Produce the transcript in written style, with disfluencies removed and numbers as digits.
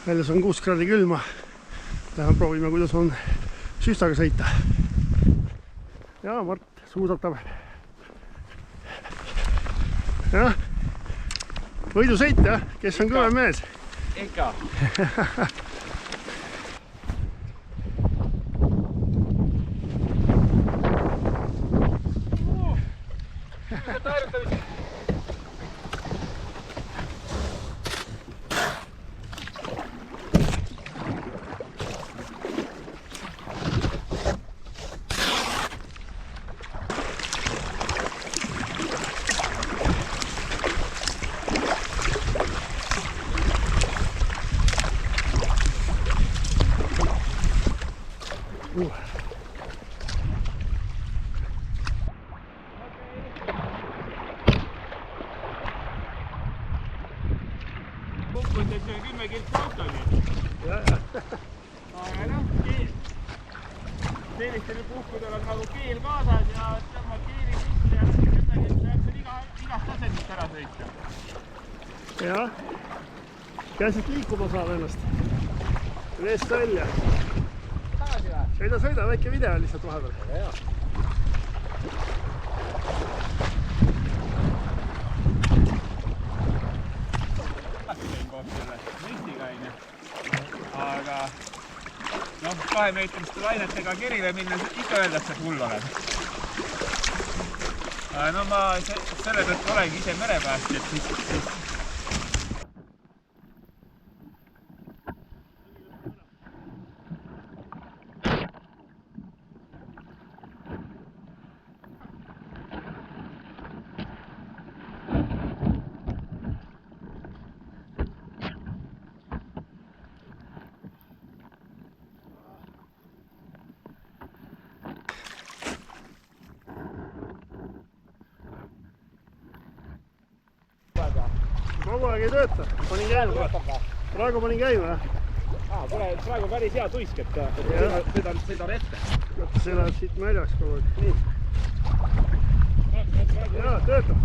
Väljas on 6 kraadi külma. Lähen proovime, kuidas on süstaga sõita. Ja Mart suusatab. Jah, võidusõit, jah? Kes on kõvem mees? Ikka. Kukkudes on 10 kilti autoni. Aga noh, sellistel puhkudel on nagu keel kaasas ja tõmbad keeli sisse ja 10 kilti saab igast asendist ära sõita. Jah, käisid liikuma saab ennast. Veest välja. Sõida, väike video lihtsalt vahepeal. Jah. Aga noh, 2-meetriste lainetega kerile minna ikka öeldakse, et hull olen. No ma selle tõttu olengi ise merepäästjad, siis kogu aeg ei tööta. Panin käima. Praegu panin käima, jah? Praegu päris hea tuisk, et sõidan ette. See läheb siit mäljaks kogu aeg. Nii. Jaa, töötab.